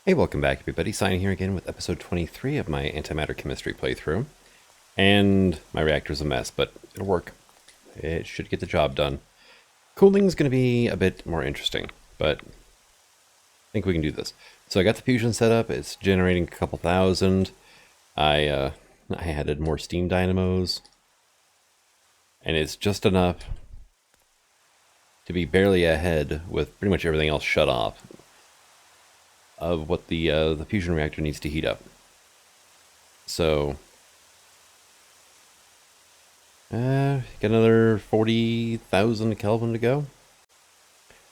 Hey, welcome back everybody. Signing here again with episode 23 of my Antimatter Chemistry playthrough. And my reactor's a mess, but it'll work. It should get the job done. Cooling's going to be a bit more interesting, but I think we can do this. So I got the fusion set up. It's generating a couple thousand. I added more steam dynamos. And it's just enough to be barely ahead with pretty much everything else shut off of what the fusion reactor needs to heat up. So, got another 40,000 Kelvin to go.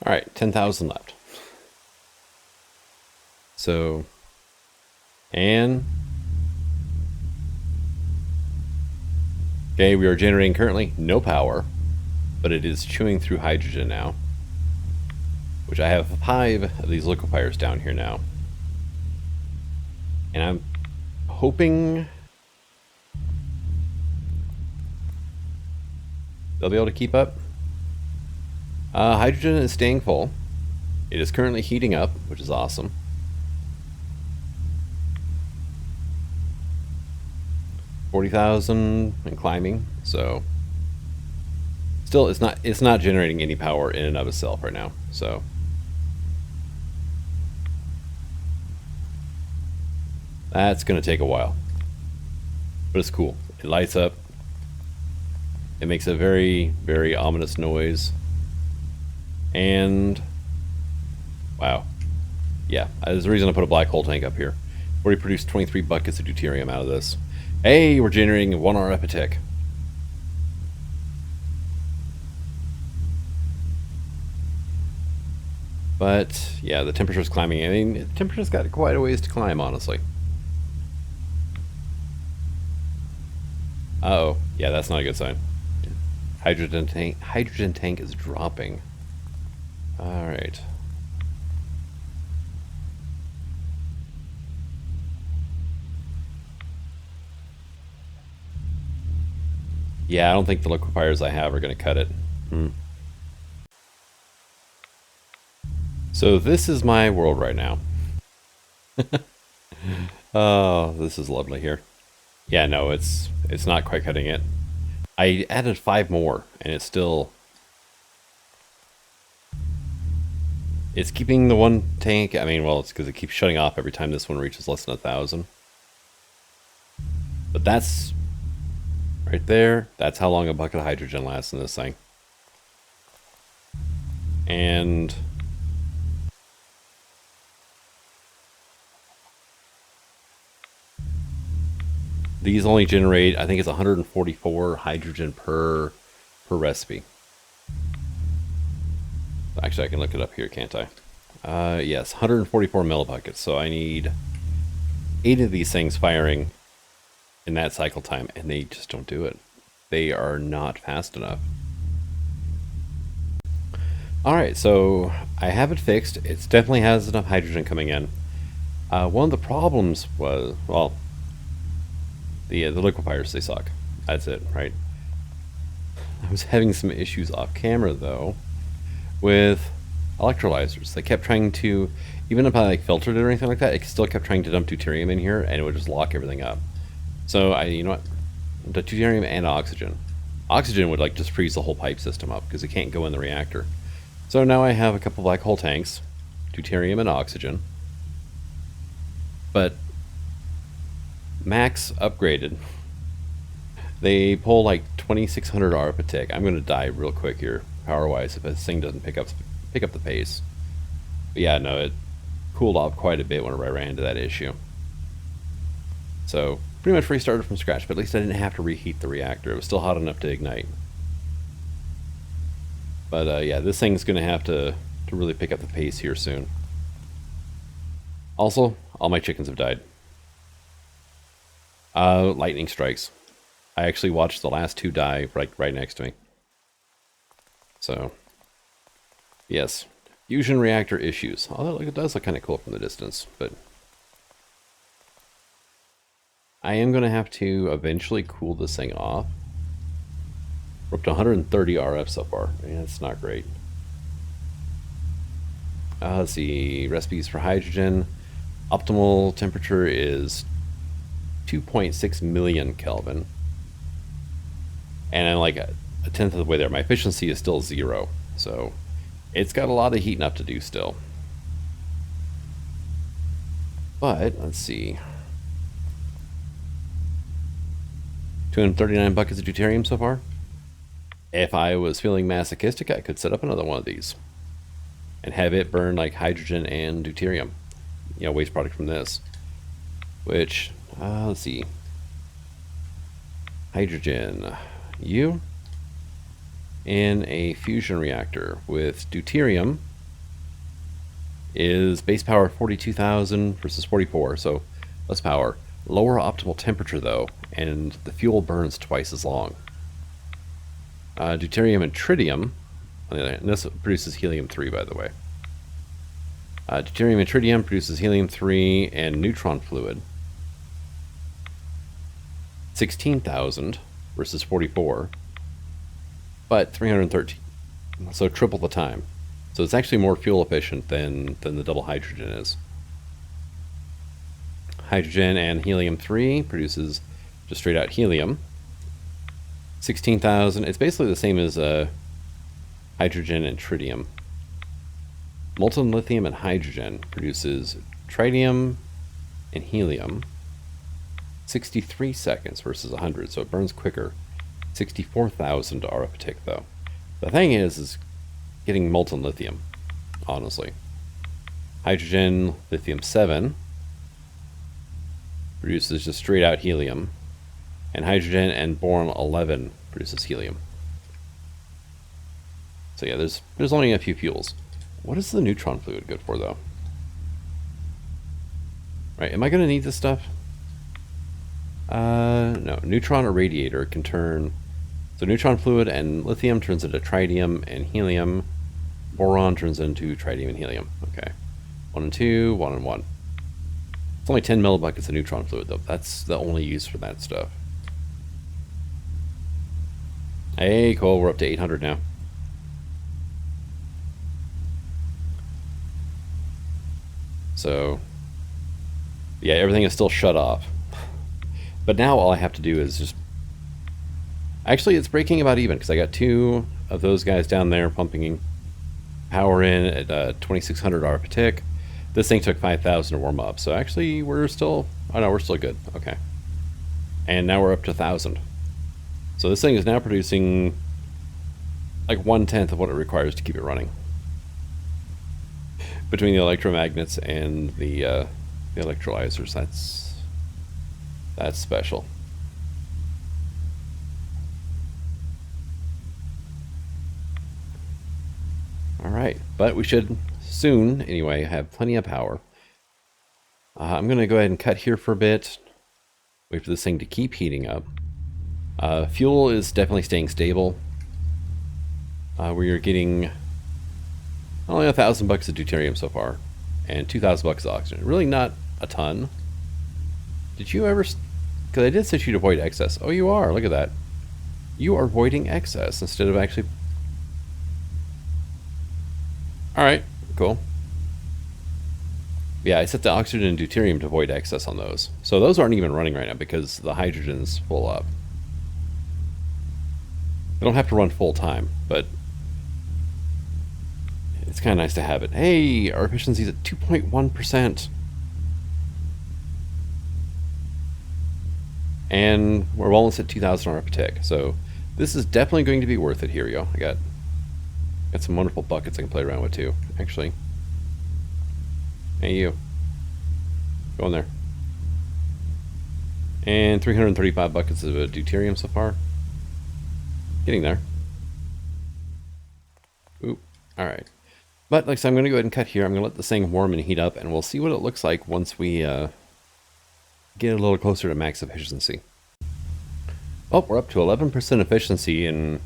All right, 10,000 left. So, and okay, we are generating currently no power, but it is chewing through hydrogen now. Which I have 5 of these liquefiers down here now. And I'm hoping they'll be able to keep up. Hydrogen is staying full. It is currently heating up, which is awesome. $40,000 and climbing, so still it's not generating any power in and of itself right now, so that's going to take a while, but it's cool. It lights up. It makes a very, very ominous noise. And wow. Yeah, there's a reason I put a black hole tank up here. Already produced 23 buckets of deuterium out of this. Hey, we're generating 1 RF a tick. But yeah, the temperature's climbing. I mean, the temperature's got quite a ways to climb, honestly. Uh-oh. Yeah, that's not a good sign. Hydrogen tank is dropping. All right. Yeah, I don't think the liquefiers I have are going to cut it. So this is my world right now. Oh, this is lovely here. Yeah, no, it's not quite cutting it. I added 5 more, and it's keeping the one tank. I mean, well, it's because it keeps shutting off every time this one reaches less than 1,000. But that's right there. That's how long a bucket of hydrogen lasts in this thing. And these only generate, I think it's 144 hydrogen per recipe. Actually, I can look it up here, can't I? Yes, 144 millibuckets. So I need 8 of these things firing in that cycle time, and they just don't do it. They are not fast enough. All right, so I have it fixed. It definitely has enough hydrogen coming in. One of the problems was, well, the liquefiers, they suck. That's it, right? I was having some issues off camera though with electrolyzers. They kept trying to, even if I like filtered it or anything like that, it still kept trying to dump deuterium in here, and it would just lock everything up. So you know what? The deuterium and oxygen. Oxygen would like just freeze the whole pipe system up because it can't go in the reactor. So now I have a couple black hole tanks, deuterium and oxygen, but max upgraded. They pull like 2,600 RF a tick. I'm going to die real quick here, power-wise, if this thing doesn't pick up the pace. But yeah, no, it cooled off quite a bit whenever I ran into that issue. So pretty much restarted from scratch, but at least I didn't have to reheat the reactor. It was still hot enough to ignite. But yeah, this thing's going to have to really pick up the pace here soon. Also, all my chickens have died. Lightning strikes. I actually watched the last 2 die right next to me. So, yes, fusion reactor issues. Although it does look kind of cool from the distance, but I am going to have to eventually cool this thing off. We're up to 130 RF so far. Yeah, it's not great. Let's see, recipes for hydrogen. Optimal temperature is 2.6 million Kelvin. And I'm like a tenth of the way there. My efficiency is still 0. So it's got a lot of heating up to do still. But, let's see. 239 buckets of deuterium so far. If I was feeling masochistic, I could set up another one of these. And have it burn like hydrogen and deuterium. You know, waste product from this. Which, let's see. Hydrogen. You. In a fusion reactor with deuterium is base power 42,000 versus 44, so less power. Lower optimal temperature though, and the fuel burns twice as long. Deuterium and tritium, on the other hand, this produces helium-3 by the way. Deuterium and tritium produces helium-3 and neutron fluid. 16,000 versus 44, but 313, so triple the time. So it's actually more fuel efficient than the double hydrogen is. Hydrogen and helium-3 produces just straight out helium. 16,000, it's basically the same as hydrogen and tritium. Molten lithium and hydrogen produces tritium and helium. 63 seconds versus 100, so it burns quicker. 64,000 RF a tick though. The thing is getting molten lithium, honestly. Hydrogen, lithium-7 produces just straight out helium, and hydrogen and boron-11 produces helium. So yeah, there's only a few fuels. What is the neutron fluid good for though? Right, am I gonna need this stuff? No, neutron irradiator can turn, so neutron fluid and lithium turns into tritium and helium. Boron turns into tritium and helium. Okay. 1 and 2, 1 and 1. It's only 10 millibuckets of neutron fluid though. That's the only use for that stuff. Hey, cool, we're up to 800 now. So, yeah, everything is still shut off. But now all I have to do is just... Actually, it's breaking about even, because I got 2 of those guys down there pumping power in at 2,600 RF a tick. This thing took 5,000 to warm up, so actually we're still... Oh no, we're still good. Okay. And now we're up to 1,000. So this thing is now producing like 1/10 of what it requires to keep it running. Between the electromagnets and the electrolyzers, that's special. Alright, but we should soon, anyway, have plenty of power. I'm going to go ahead and cut here for a bit. Wait for this thing to keep heating up. Fuel is definitely staying stable. We are getting only 1,000 bucks of deuterium so far, and 2,000 bucks of oxygen. Really not a ton. Did you ever... Because I did set you to avoid excess. Oh, you are. Look at that. You are avoiding excess instead of actually... Alright, cool. Yeah, I set the oxygen and deuterium to avoid excess on those. So those aren't even running right now because the hydrogen's full up. They don't have to run full time, but it's kind of nice to have it. Hey, our efficiency's at 2.1%. And we're almost at 2,000 RF a tick. So this is definitely going to be worth it. Here we go. I got some wonderful buckets I can play around with too, actually. Hey, you. Go in there. And 335 buckets of deuterium so far. Getting there. Oop. Alright. But, like I said, I'm going to go ahead and cut here. I'm going to let this thing warm and heat up, and we'll see what it looks like once we get a little closer to max efficiency. Oh, we're up to 11% efficiency and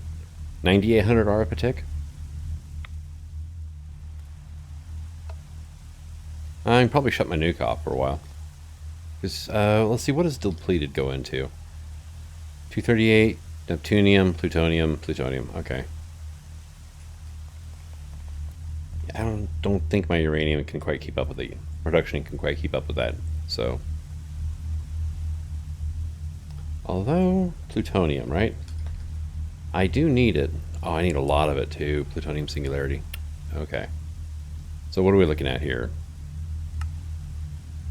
9,800 RF a tick. I can probably shut my nuke off for a while. Because, let's see, what does depleted go into? 238, neptunium, plutonium, plutonium. Okay. Yeah, I don't... don't think my uranium can quite keep up with the production can quite keep up with that. So, although plutonium, right? I do need it. Oh, I need a lot of it too. Plutonium singularity. Okay. So what are we looking at here?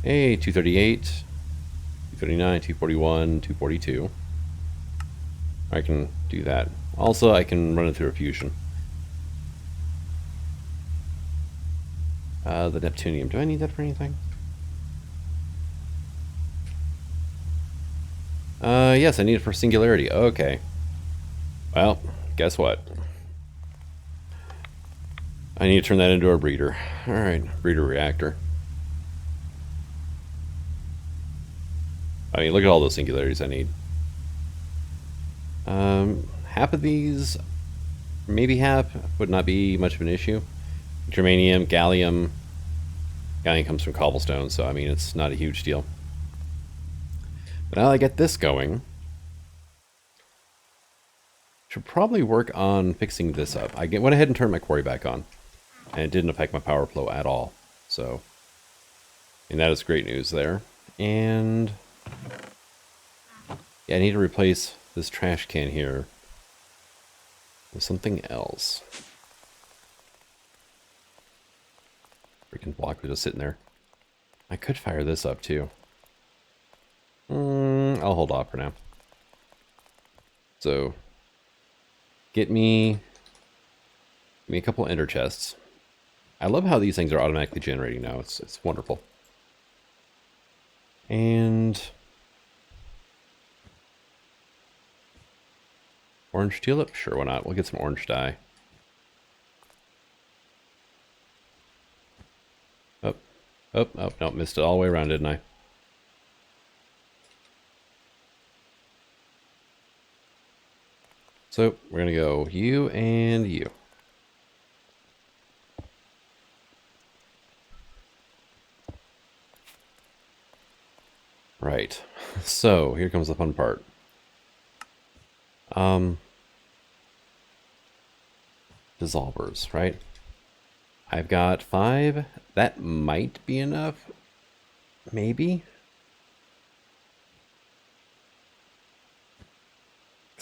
Hey, 238, 239, 241, 242. I can do that. Also, I can run it through a fusion. The Neptunium. Do I need that for anything? Yes, I need it for singularity. Okay. Well, guess what? I need to turn that into a breeder. Alright, breeder reactor. I mean, look at all those singularities I need. Half of these, maybe half, would not be much of an issue. Germanium, gallium. Gallium comes from cobblestone, so I mean, it's not a huge deal. But now I get this going, should probably work on fixing this up. I went ahead and turned my quarry back on, and it didn't affect my power flow at all. So, and that is great news there. And yeah, I need to replace this trash can here with something else. Freaking block was just sitting there. I could fire this up too. I'll hold off for now. So, give me a couple ender chests. I love how these things are automatically generating now. It's wonderful. And orange tulip? Sure, why not? We'll get some orange dye. Oh, no, missed it all the way around, didn't I? So, we're going to go you and you. Right. So, here comes the fun part. Dissolvers, right? I've got 5. That might be enough. Maybe.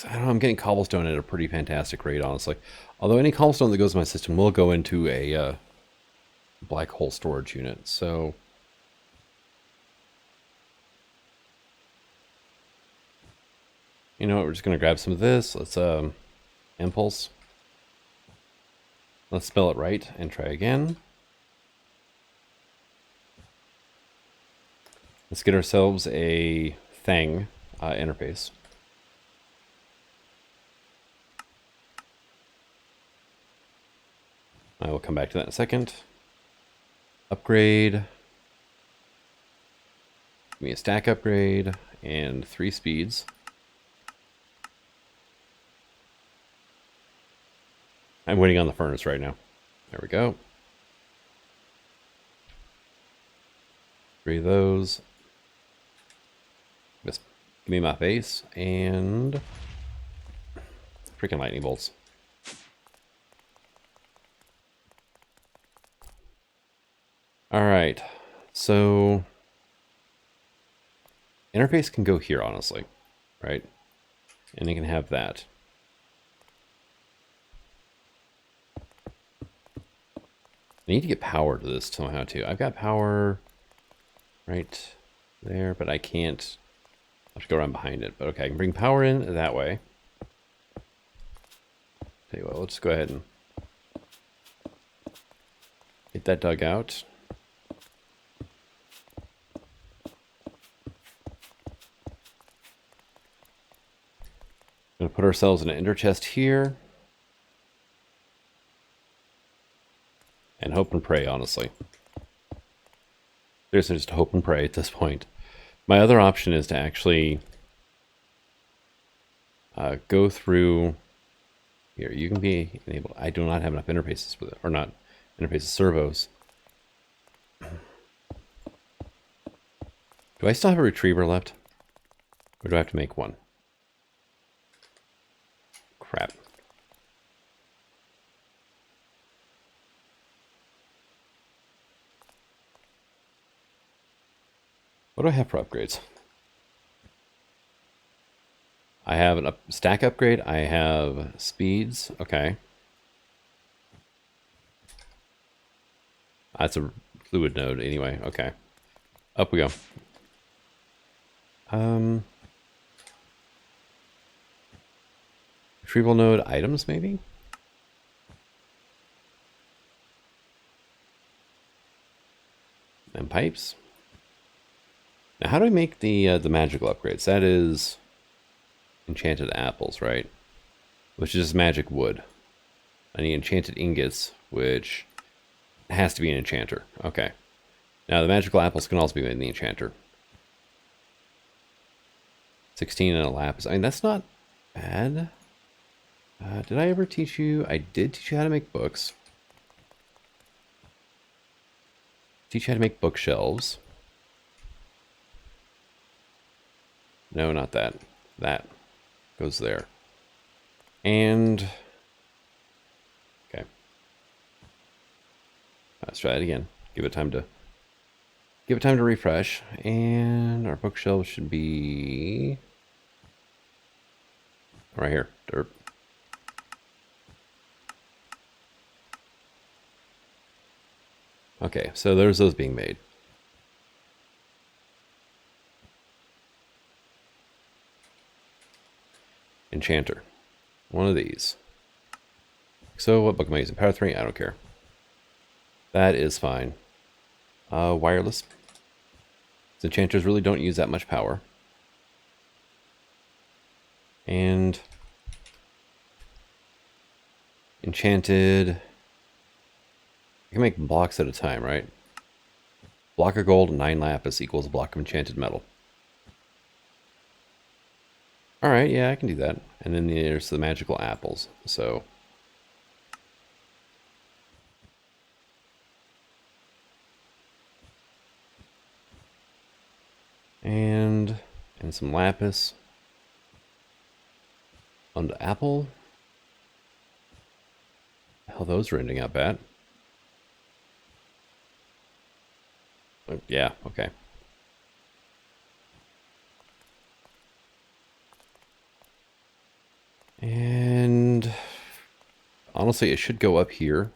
I don't know, I'm getting cobblestone at a pretty fantastic rate, honestly. Although any cobblestone that goes in my system will go into a black hole storage unit, so... You know what, we're just going to grab some of this. Let's, impulse. Let's spell it right and try again. Let's get ourselves a thing interface. I will come back to that in a second. Upgrade. Give me a stack upgrade and 3 speeds. I'm waiting on the furnace right now. There we go. 3 of those. Just give me my face and freaking lightning bolts. All right, so interface can go here, honestly, right? And you can have that. I need to get power to this somehow too. I've got power right there, but I can't. I have to go around behind it. But okay, I can bring power in that way. Tell you what, let's go ahead and get that dug out. Gonna put ourselves in an ender chest here. And hope and pray, honestly. Seriously, just hope and pray at this point. My other option is to actually go through here. You can be enabled. I do not have enough interfaces with it, or not interfaces, servos. Do I still have a retriever left? Or do I have to make one? Crap. What do I have for upgrades? I have a stack upgrade. I have speeds. Okay. That's a fluid node anyway. Okay. Up we go. Retrieval node items, maybe? And pipes. Now, how do I make the magical upgrades? That is enchanted apples, right? Which is magic wood. I need enchanted ingots, which has to be an enchanter. Okay. Now, the magical apples can also be made in the enchanter. 16 and a lapis. I mean, that's not bad. Did I ever teach you? I did teach you how to make books. Teach you how to make bookshelves. No, not that. That goes there. And... okay. Let's try it again. Give it time to refresh. And our bookshelves should be... right here. Derp. Okay, so there's those being made. Enchanter. One of these. So what book am I using? Power 3? I don't care. That is fine. Wireless. Enchanters really don't use that much power. And enchanted. I can make blocks at a time, right? Block of gold, 9 lapis equals a block of enchanted metal. Alright, yeah, I can do that. And then there's the magical apples, so... and some lapis. On the apple. Hell, those are ending out bad. Yeah, okay. And honestly, it should go up here.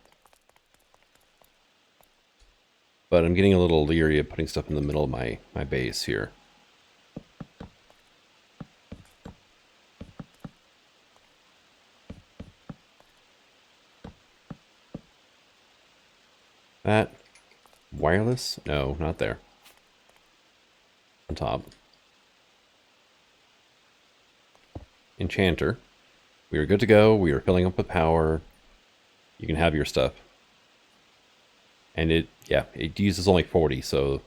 But I'm getting a little leery of putting stuff in the middle of my base here. That wireless? No, not there. On top. Enchanter. We are good to go. We are filling up with power. You can have your stuff. And it uses only 40, so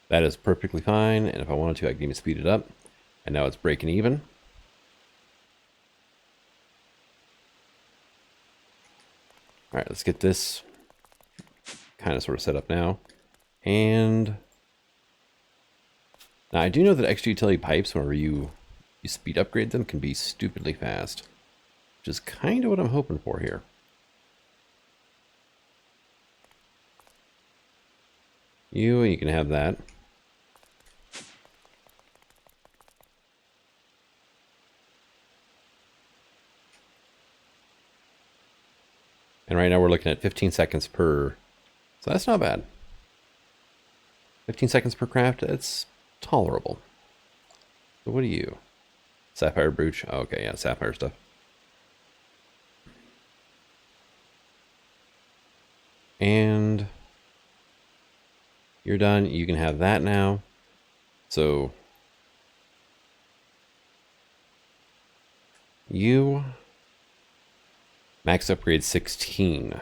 that is perfectly fine. And if I wanted to, I can even speed it up. And now it's breaking even. All right, let's get this kind of sort of set up now. And now I do know that extra utility pipes, whenever you speed upgrade them, can be stupidly fast, which is kind of what I'm hoping for here. You can have that. And right now we're looking at 15 seconds per, so that's not bad. 15 seconds per craft, that's tolerable. So what are you? Sapphire brooch? Oh, okay, yeah, sapphire stuff. And you're done. You can have that now. So you max upgrade 16.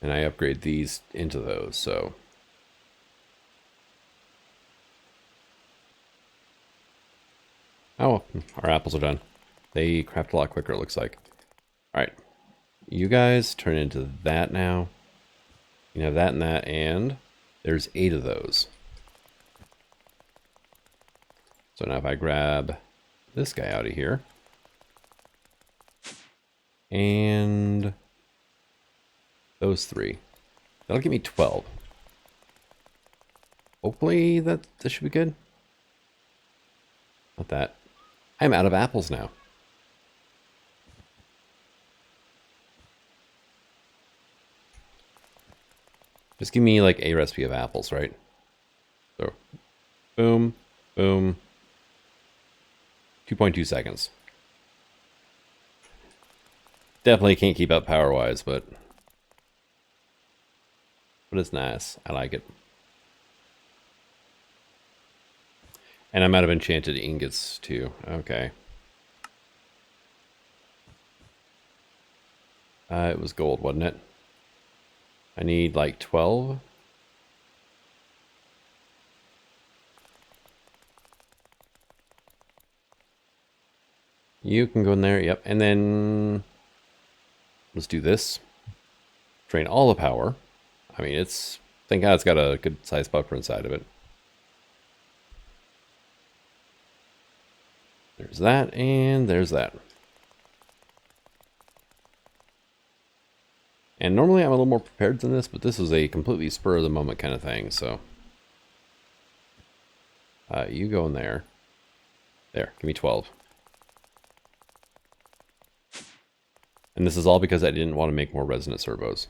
And I upgrade these into those, so. Oh, our apples are done. They craft a lot quicker, it looks like. Alright. You guys turn into that now. You can have that and that, and there's 8 of those. So now if I grab this guy out of here. And those 3. That'll give me 12. Hopefully that should be good. Not that. I'm out of apples now. Just give me like a recipe of apples, right? So, boom, boom. 2.2 seconds. Definitely can't keep up power-wise, but it's nice. I like it. And I'm out of enchanted ingots, too. Okay. It was gold, wasn't it? I need, like, 12. You can go in there, yep. And then let's do this. Drain all the power. I mean, thank God it's got a good size buffer inside of it. There's that, and there's that. And normally I'm a little more prepared than this, but this is a completely spur of the moment kind of thing, so. You go in there. There, give me 12. And this is all because I didn't want to make more resonant servos.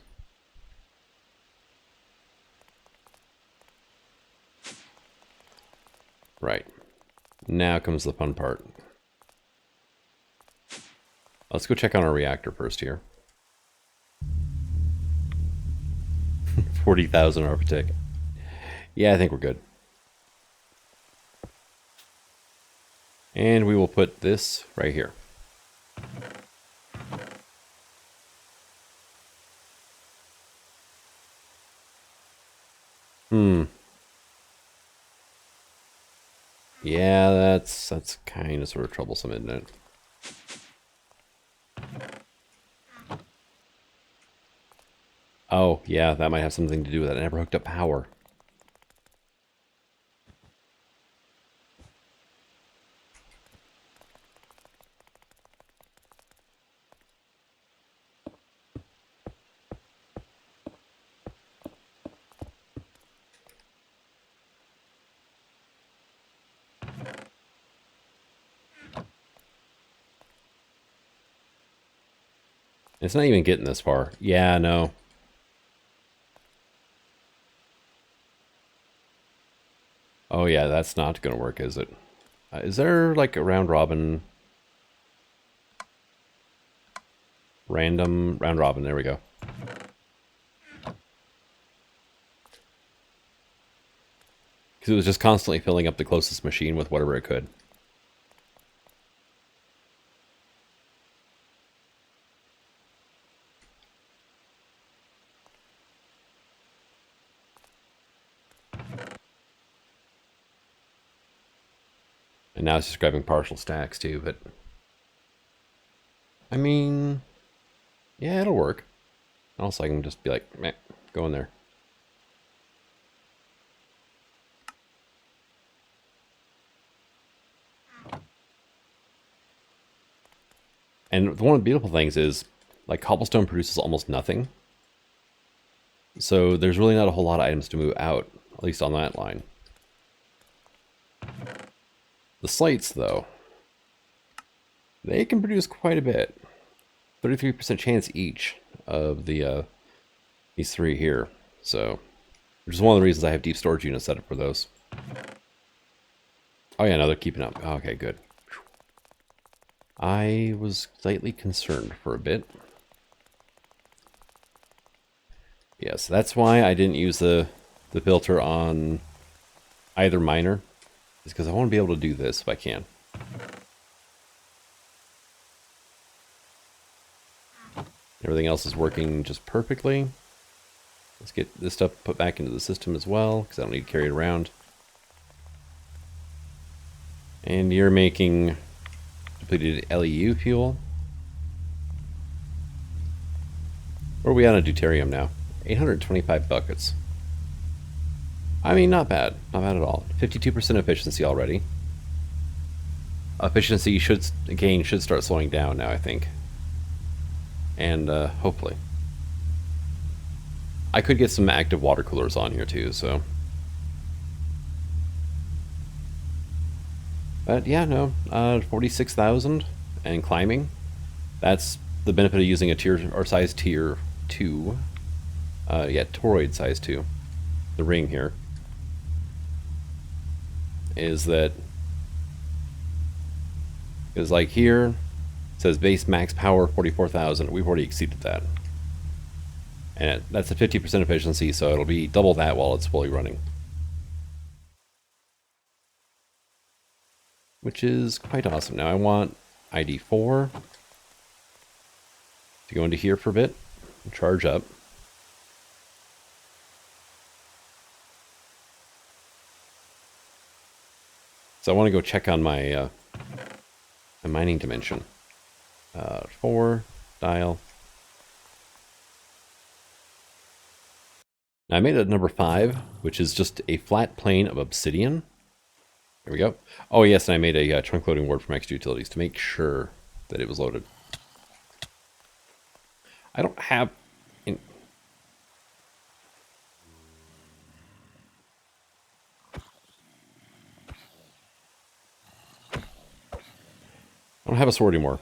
Right. Now comes the fun part. Let's go check on our reactor first here. 40,000 architect. Yeah, I think we're good. And we will put this right here. Yeah, that's kind of sort of troublesome, isn't it? Oh, yeah, that might have something to do with it. I never hooked up power. It's not even getting this far. Yeah, no. Oh yeah, that's not going to work, is it? Is there like a round robin? Random round robin, there we go. Because it was just constantly filling up the closest machine with whatever it could. And now it's just grabbing partial stacks too, but I mean, yeah, it'll work. Also, I can just be like, meh, go in there. And one of the beautiful things is, like, cobblestone produces almost nothing. So there's really not a whole lot of items to move out, at least on that line. The slates, though, they can produce quite a bit. 33% chance each of the these three here. So, which is one of the reasons I have deep storage units set up for those. Oh yeah, no, they're keeping up. Oh, okay, good. I was slightly concerned for a bit. Yes, that's why I didn't use the filter on either miner. Is because I want to be able to do this if I can. Everything else is working just perfectly. Let's get this stuff put back into the system as well, because I don't need to carry it around. And you're making depleted LEU fuel. Where are we on a deuterium now? 825 buckets. I mean, not bad. Not bad at all. 52% efficiency already. Efficiency should start slowing down now, I think. And hopefully. I could get some active water coolers on here too, so. But yeah, no, 46,000 and climbing. That's the benefit of using a tier or size tier 2. Yeah, toroid size 2. The ring here is that is like here it says base max power 44,000. We've already exceeded that, and that's a 50% efficiency, so it'll be double that while it's fully running, which is quite awesome. Now I want ID 4 to go into here for a bit and charge up. So I want to go check on my my mining dimension. 4 dial. Now I made it number 5, which is just a flat plane of obsidian. There we go. Oh yes, and I made a trunk loading ward from extra utilities to make sure that it was loaded. I don't have... I don't have a sword anymore.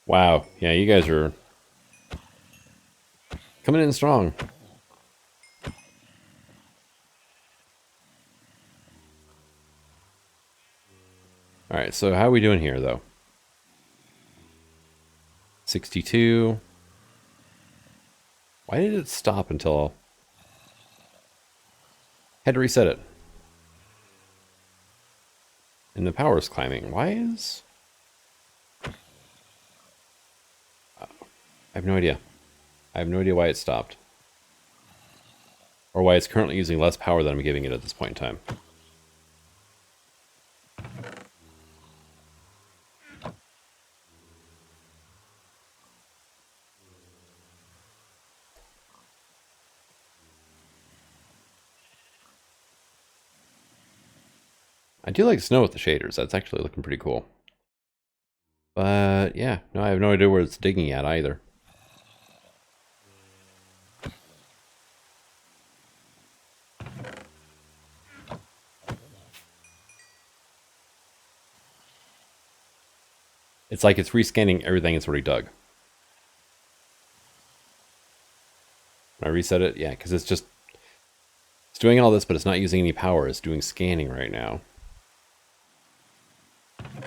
Wow. Yeah, you guys are coming in strong. Alright, so how are we doing here, though? 62. Why did it stop until... Had to reset it. And the power's climbing. Why is... I have no idea. I have no idea why it stopped. Or why it's currently using less power than I'm giving it at this point in time. I do like snow with the shaders. That's actually looking pretty cool. But yeah, no, I have no idea where it's digging at either. It's like it's rescanning everything it's already dug. When I reset it, yeah, because it's doing all this, but it's not using any power. It's doing scanning right now.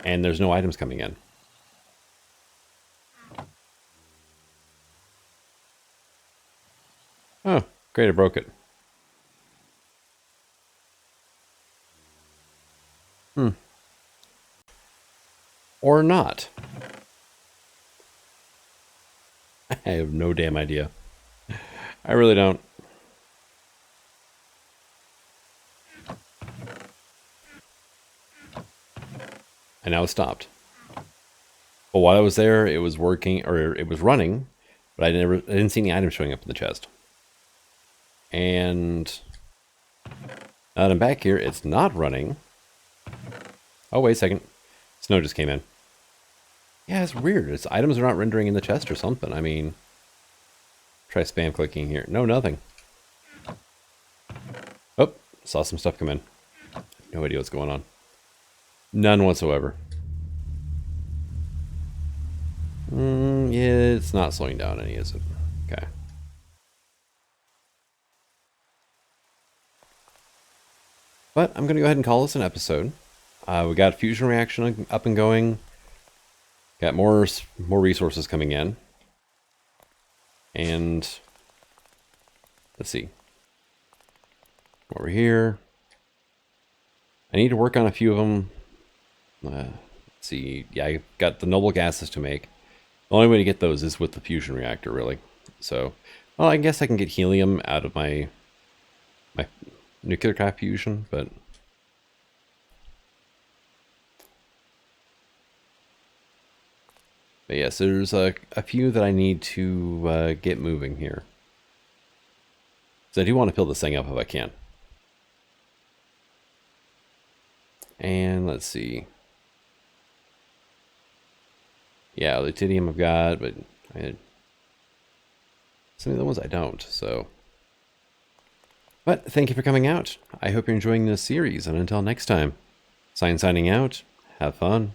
And there's no items coming in. Oh, great, I broke it. Or not. I have no damn idea. I really don't. And now it stopped. But while I was there, it was working, or it was running, but I didn't see any items showing up in the chest. And now that I'm back here, it's not running. Oh, wait a second. Snow just came in. Yeah, it's weird. Its items are not rendering in the chest or something. I mean, try spam clicking here. No, nothing. Oh, saw some stuff come in. No idea what's going on. None whatsoever. Yeah, it's not slowing down any, is it? Okay. But I'm going to go ahead and call this an episode. We got fusion reaction up and going. Got more resources coming in. And let's see. Over here. I need to work on a few of them. Let's see. Yeah, I got the noble gases to make. The only way to get those is with the fusion reactor, really. So, well, I guess I can get helium out of my nuclear craft fusion, but yes, there's a few that I need to get moving here. So I do want to fill this thing up if I can. And let's see. Yeah, lutetium I've got, but some of the ones I don't, so. But thank you for coming out. I hope you're enjoying this series, and until next time, signing out, have fun.